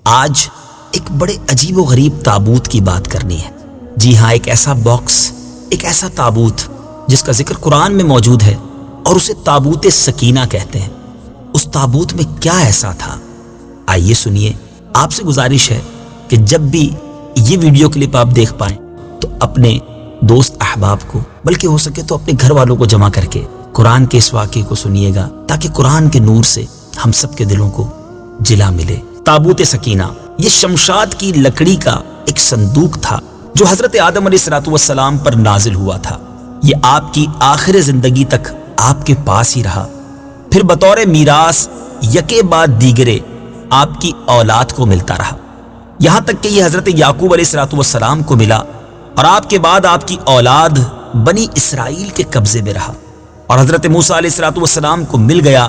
آج ایک بڑے عجیب و غریب تابوت کی بات کرنی ہے۔ جی ہاں، ایک ایسا باکس، ایک ایسا تابوت جس کا ذکر قرآن میں موجود ہے اور اسے تابوت سکینہ کہتے ہیں۔ اس تابوت میں کیا ایسا تھا؟ آئیے سنیے۔ آپ سے گزارش ہے کہ جب بھی یہ ویڈیو کلپ آپ دیکھ پائیں تو اپنے دوست احباب کو، بلکہ ہو سکے تو اپنے گھر والوں کو جمع کر کے قرآن کے اس واقعے کو سنیے گا، تاکہ قرآن کے نور سے ہم سب کے دلوں کو جلا ملے۔ تابوت سکینہ یہ شمشاد کی لکڑی کا ایک صندوق تھا جو حضرت آدم علیہ السلام پر نازل ہوا تھا۔ یہ آپ کی آخر زندگی تک آپ کے پاس ہی رہا، پھر بطور میراث یکے بعد دیگرے آپ کی اولاد کو ملتا رہا، یہاں تک کہ یہ حضرت یعقوب علیہ السلام کو ملا اور آپ کے بعد آپ کی اولاد بنی اسرائیل کے قبضے میں رہا، اور حضرت موسیٰ علیہ السلام کو مل گیا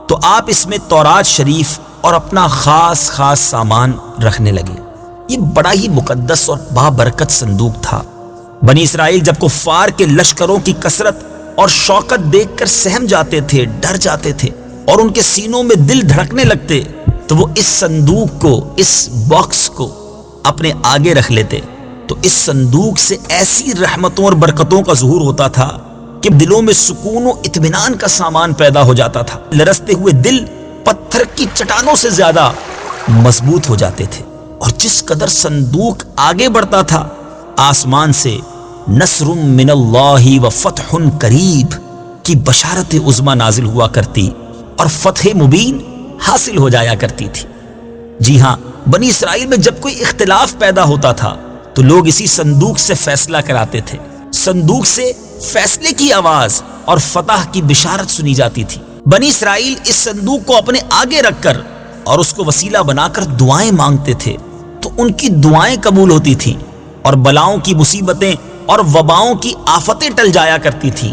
تو آپ اس میں تورات شریف اور اپنا خاص سامان رکھنے لگے۔ یہ بڑا ہی مقدس اور بابرکت صندوق تھا۔ بنی اسرائیل جب کفار کے لشکروں کی کثرت اور شوکت دیکھ کر سہم جاتے تھے، ڈر جاتے تھے اور ان کے سینوں میں دل دھڑکنے لگتے، تو وہ اس صندوق کو، اس باکس کو اپنے آگے رکھ لیتے، تو اس صندوق سے ایسی رحمتوں اور برکتوں کا ظہور ہوتا تھا کہ دلوں میں سکون و اطمینان کا سامان پیدا ہو جاتا تھا۔ لرزتے ہوئے دل پتھر کی چٹانوں سے زیادہ مضبوط ہو جاتے تھے، اور جس قدر صندوق آگے بڑھتا تھا، آسمان سے نصر من اللہ و فتح قریب کی بشارت عظمی نازل ہوا کرتی اور فتح مبین حاصل ہو جایا کرتی تھی۔ جی ہاں، بنی اسرائیل میں جب کوئی اختلاف پیدا ہوتا تھا تو لوگ اسی صندوق سے فیصلہ کراتے تھے۔ صندوق سے فیصلے کی آواز اور فتح کی بشارت سنی جاتی تھی۔ بنی اسرائیل اس صندوق کو اپنے آگے رکھ کر اور اس کو وسیلہ بنا کر دعائیں مانگتے تھے، تو ان کی دعائیں قبول ہوتی تھیں اور بلاؤں کی مصیبتیں اور وباؤں کی آفتیں ٹل جایا کرتی تھیں۔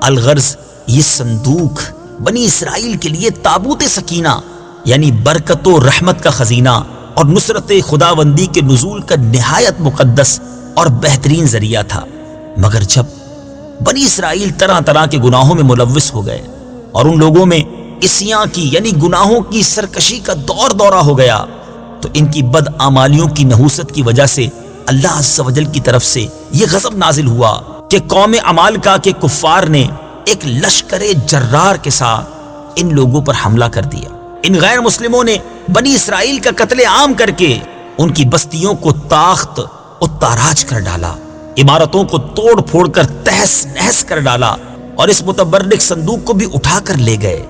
الغرض یہ صندوق بنی اسرائیل کے لیے تابوت سکینہ یعنی برکت و رحمت کا خزینہ اور نصرت خداوندی کے نزول کا نہایت مقدس اور بہترین ذریعہ تھا۔ مگر جب بنی اسرائیل طرح طرح کے گناہوں میں ملوث ہو گئے اور ان لوگوں میں عصیاں کی یعنی گناہوں کی سرکشی کا دورہ ہو گیا، تو ان کی بدعمالیوں کی نحوست کی وجہ سے اللہ عز و جل کی طرف سے یہ غضب نازل ہوا کہ قوم عمالقہ کے کفار نے ایک لشکر جرار کے ساتھ ان لوگوں پر حملہ کر دیا۔ ان غیر مسلموں نے بنی اسرائیل کا قتل عام کر کے ان کی بستیوں کو تاخت و تاراج کر ڈالا، عمارتوں کو توڑ پھوڑ کر تہس نہس کر ڈالا، اور اس متبرک صندوق کو بھی اٹھا کر لے گئے۔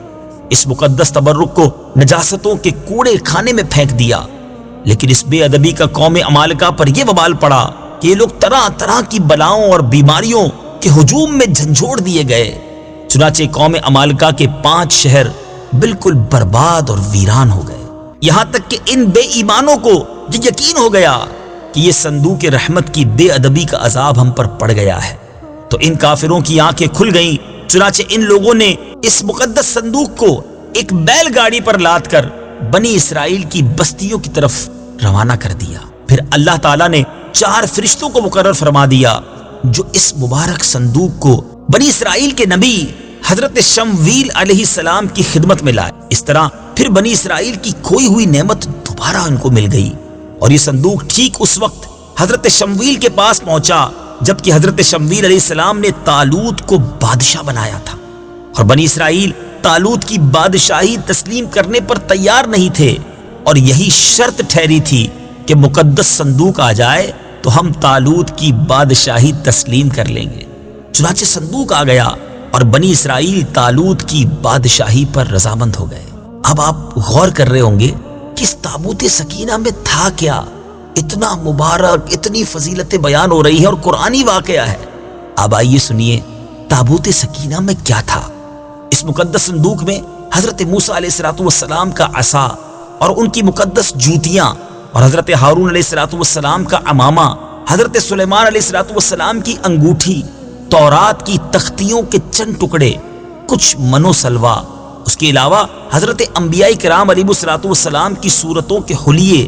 اس مقدس تبرک کو نجاستوں کے کوڑے خانے میں پھینک دیا۔ لیکن اس بے ادبی کا قوم عمالقہ پر یہ وبال پڑا کہ یہ لوگ طرح طرح کی بلاؤں اور بیماریوں کے ہجوم میں جھنجھوڑ دیے گئے۔ چنانچہ قوم عمالقہ کے 5 شہر بالکل برباد اور ویران ہو گئے، یہاں تک کہ ان بے ایمانوں کو یہ یقین ہو گیا کہ یہ صندوق رحمت کی بے ادبی کا عذاب ہم پر پڑ گیا ہے، تو ان کافروں کی آنکھیں کھل گئیں۔ چنانچہ ان لوگوں نے اس مقدس صندوق کو ایک بیل گاڑی پر لاد کر بنی اسرائیل کی بستیوں کی طرف روانہ کر دیا۔ پھر اللہ تعالیٰ نے 4 فرشتوں کو مقرر فرما دیا جو اس مبارک صندوق کو بنی اسرائیل کے نبی حضرت شمویل علیہ السلام کی خدمت میں لائے۔ اس طرح پھر بنی اسرائیل کی کھوئی ہوئی نعمت دوبارہ ان کو مل گئی، اور یہ صندوق ٹھیک اس وقت حضرت شمویل کے پاس پہنچا جبکہ حضرت شمویل علیہ السلام نے طالوت کو بادشاہ بنایا تھا، اور بنی اسرائیل طالوت کی بادشاہی تسلیم کرنے پر تیار نہیں تھے، اور یہی شرط ٹھہری تھی کہ مقدس صندوق آ جائے تو ہم طالوت کی بادشاہی تسلیم کر لیں گے۔ چنانچہ صندوق آ گیا اور بنی اسرائیل طالوت کی بادشاہی پر رضامند ہو گئے۔ اب آپ غور کر رہے ہوں گے کہ اس تابوت سکینہ میں تھا کیا؟ اتنا مبارک، اتنی فضیلتیں بیان ہو رہی ہیں اور قرآنی واقعہ ہے۔ اب آئیے سنیے تابوت سکینہ میں کیا تھا۔ اس مقدس صندوق میں حضرت موسیٰ علیہ السلام کا عصا اور ان کی مقدس جوتیاں، اور حضرت ہارون علیہ السلام کا عمامہ، حضرت سلیمان علیہ السلام کی انگوٹھی، تورات کی تختیوں کے چند ٹکڑے، کچھ منو سلوا، اس کے علاوہ حضرت انبیاء کرام علیہ السلام کی صورتوں کے حلیے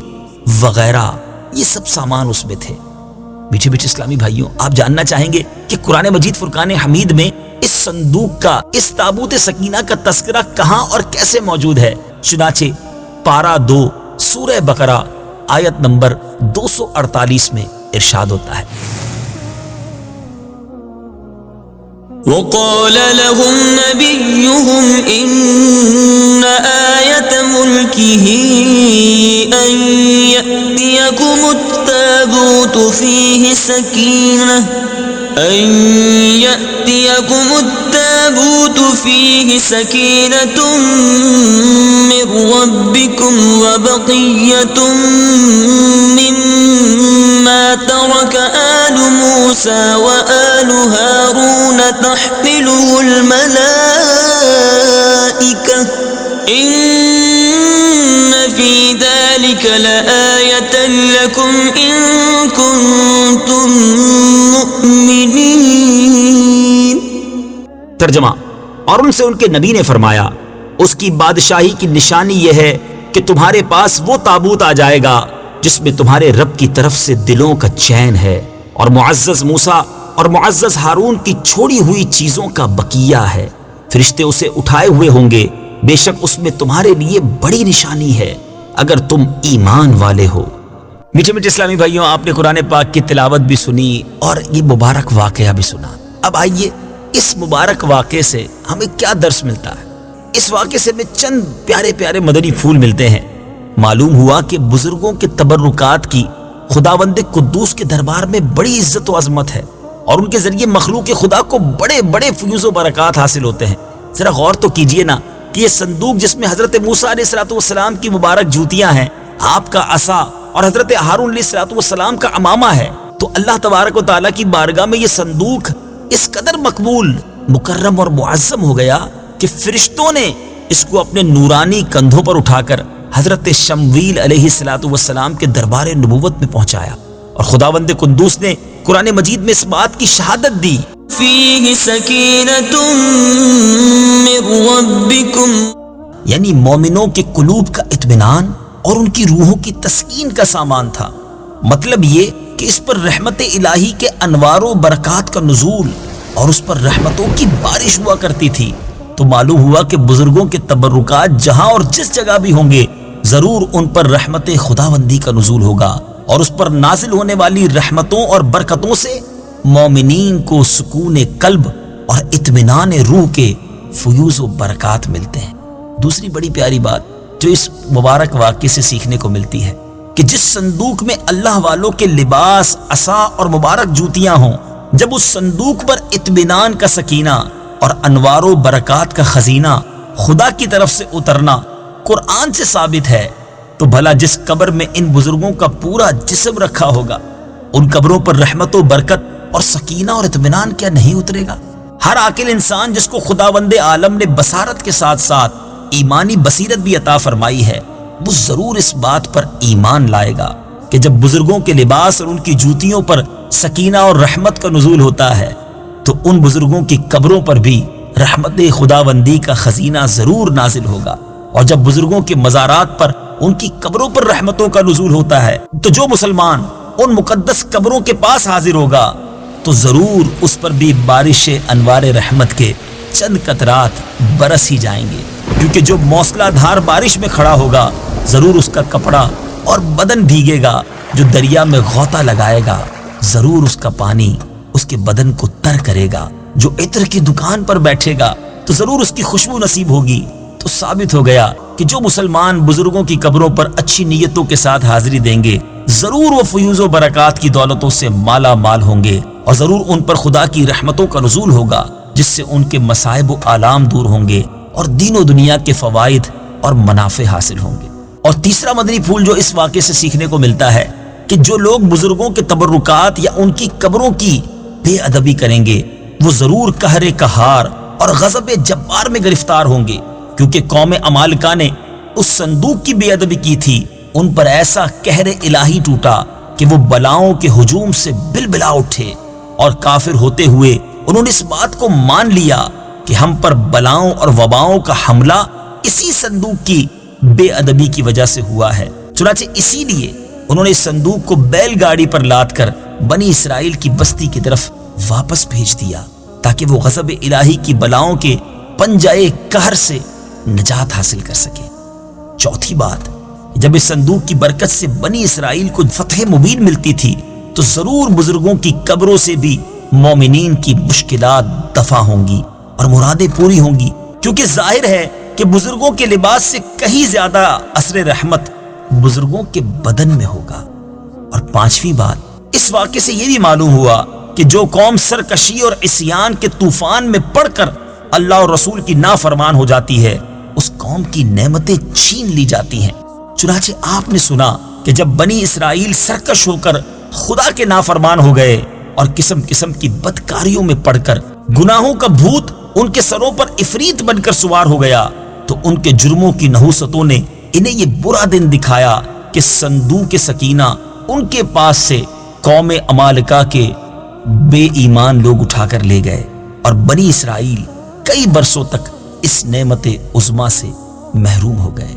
وغیرہ، یہ سب سامان اس میں تھے۔ میٹھے میٹھے اسلامی بھائیوں، آپ جاننا چاہیں گے کہ قرآن مجید فرقان حمید میں اس صندوق کا، اس تابوت سکینہ کا تذکرہ کہاں اور کیسے موجود ہے؟ چنانچہ پارہ 2 سورہ بقرہ آیت نمبر 248 میں ارشاد ہوتا ہے، وقال لهم نبيهم إن آية ملكه أن يأتيكم التابوت فيه سكينة من ربكم وبقية مما ترك آل موسى وآل هارون تحمله الملائكة إن في ذلك لآية لكم إن كنتم مؤمنين۔ ترجمہ، اور ان سے ان کے نبی نے فرمایا، اس کی بادشاہی کی نشانی یہ ہے کہ تمہارے پاس وہ تابوت آ جائے گا جس میں تمہارے رب کی طرف سے دلوں کا چین ہے، اور معزز موسیٰ اور معزز ہارون کی چھوڑی ہوئی چیزوں کا بقیہ ہے۔ فرشتے اسے اٹھائے ہوئے ہوں گے، بے شک اس میں تمہارے لیے بڑی نشانی ہے اگر تم ایمان والے ہو۔ میٹھے میٹھے اسلامی بھائیوں، آپ نے قرآن پاک کی تلاوت بھی سنی اور یہ مبارک واقعہ بھی سنا۔ اب آئیے اس مبارک واقعے سے ہمیں کیا درس ملتا ہے۔ اس واقعے سے ہمیں چند پیارے پیارے مدنی پھول ملتے ہیں۔ معلوم ہوا کہ بزرگوں کے تبرکات کی خداوند قدوس کے دربار میں بڑی عزت و عظمت ہے، اور ان کے ذریعے مخلوق خدا کو بڑے بڑے فیوز و برکات حاصل ہوتے ہیں۔ ذرا غور تو کیجئے نا کہ یہ صندوق جس میں حضرت موسیٰ علیہ السلام کی مبارک جوتیاں ہیں، آپ کا عصا اور حضرت ہارون علیہ السلام کا امامہ ہے، تو اللہ تبارک و تعالیٰ کی بارگاہ میں یہ صندوق اس قدر مقبول، مکرم اور معظم ہو گیا کہ فرشتوں نے اس کو اپنے نورانی کندھوں پر اٹھا کر حضرت شمویل علیہ السلام کے دربار نبوت میں پہنچایا، اور خداوند قدوس نے قرآن مجید میں اس بات کی شہادت دی، فیہ سکینۃ من ربکم، یعنی مومنوں کے قلوب کا اطمینان اور ان کی روحوں کی تسکین کا سامان تھا۔ مطلب یہ کہ اس پر رحمت الہی کے انوار و برکات کا نزول اور اس پر رحمتوں کی بارش ہوا کرتی تھی۔ تو معلوم ہوا کہ بزرگوں کے تبرکات جہاں اور جس جگہ بھی ہوں گے، ضرور ان پر رحمت خداوندی کا نزول ہوگا، اور اس پر نازل ہونے والی رحمتوں اور برکتوں سے مومنین کو سکون قلب اور اطمینان روح کے فیوز و برکات ملتے ہیں۔ دوسری بڑی پیاری بات جو اس مبارک واقعے سے سیکھنے کو ملتی ہے کہ جس صندوق میں اللہ والوں کے لباس، عصا اور مبارک جوتیاں ہوں، جب اس صندوق پر اطمینان کا سکینہ اور انوار و برکات کا خزینہ خدا کی طرف سے اترنا قرآن سے ثابت ہے، تو بھلا جس قبر میں ان بزرگوں کا پورا جسم رکھا ہوگا، ان قبروں پر رحمت و برکت اور سکینہ اور اطمینان کیا نہیں اترے گا؟ ہر عاقل انسان جس کو خداوند عالم نے بصارت کے ساتھ ساتھ ایمانی بصیرت بھی عطا فرمائی ہے، وہ ضرور اس بات پر ایمان لائے گا کہ جب بزرگوں کے لباس اور ان کی جوتیوں پر سکینہ اور رحمت کا نزول ہوتا ہے، تو ان بزرگوں کی قبروں پر بھی رحمت خداوندی کا خزینہ ضرور نازل ہوگا۔ اور جب بزرگوں کے مزارات پر ان کی قبروں پر رحمتوں کا نزول ہوتا ہے، تو جو مسلمان ان مقدس قبروں کے پاس حاضر ہوگا تو ضرور اس پر بھی بارش انوار رحمت کے چند قطرات برس ہی جائیں گے، کیونکہ جو موسلا دھار بارش میں کھڑا ہوگا ضرور اس کا کپڑا اور بدن بھیگے گا، جو دریا میں غوطہ لگائے گا ضرور اس کا پانی اس کے بدن کو تر کرے گا، جو عطر کی دکان پر بیٹھے گا تو ضرور اس کی خوشبو نصیب ہوگی۔ تو ثابت ہو گیا کہ جو مسلمان بزرگوں کی قبروں پر اچھی نیتوں کے ساتھ حاضری دیں گے، ضرور وہ فیوز و برکات کی دولتوں سے مالا مال ہوں گے، اور ضرور ان پر خدا کی رحمتوں کا نزول ہوگا، جس سے ان کے مصائب و آلام دور ہوں گے اور دین و دنیا کے فوائد اور منافع حاصل ہوں گے۔ اور تیسرا مدنی پھول جو اس واقعے سے سیکھنے کو ملتا ہے کہ جو لوگ بزرگوں کے تبرکات یا ان کی قبروں کی بے ادبی کریں گے، وہ ضرور قہر قہار اور غضب جبار میں گرفتار ہوں گے، کیونکہ قوم عمالقہ نے اس صندوق کی بے ادبی کی تھی، ان پر ایسا قہر الہی ٹوٹا کہ وہ بلاؤں کے ہجوم سے بلبلا اٹھے، اور کافر ہوتے ہوئے انہوں نے اس بات کو مان لیا کہ ہم پر بلاؤں اور وباؤں کا حملہ اسی صندوق کی بے ادبی کی وجہ سے ہوا ہے۔ چنانچہ اسی لیے انہوں نے اس صندوق کو بیل گاڑی پر لاد کر بنی اسرائیل کی بستی کی طرف واپس بھیج دیا، تاکہ وہ غضب الہی کی بلاؤں کے پنجائے قہر سے نجات حاصل کر سکے۔ چوتھی بات، جب اس صندوق کی برکت سے بنی اسرائیل کو فتح مبین ملتی تھی تو ضرور بزرگوں کی قبروں سے بھی مومنین کی مشکلات دفع ہوں گی اور مرادیں پوری ہوں گی، کیونکہ ظاہر ہے کہ بزرگوں کے لباس سے کہیں زیادہ اثر رحمت بزرگوں کے بدن میں ہوگا۔ اور پانچویں بات، اس واقعے سے یہ بھی معلوم ہوا کہ جو قوم سرکشی اور عصیان کے طوفان میں پڑ کر اللہ اور رسول کی نافرمان ہو جاتی ہے، اس قوم کی نعمتیں چھین لی جاتی ہیں۔ چنانچہ آپ نے سنا کہ جب بنی اسرائیل سرکش ہو کر خدا کے نافرمان ہو گئے اور قسم قسم کی بدکاریوں میں پڑ کر گناہوں کا بھوت ان کے سروں پر عفریت بن کر سوار ہو گیا، تو ان کے جرموں کی نحوستوں نے انہیں یہ برا دن دکھایا کہ صندوق سکینہ ان کے پاس سے قوم عمالقہ کے بے ایمان لوگ اٹھا کر لے گئے، اور بنی اسرائیل کئی برسوں تک اس نعمت عظمیٰ سے محروم ہو گئے۔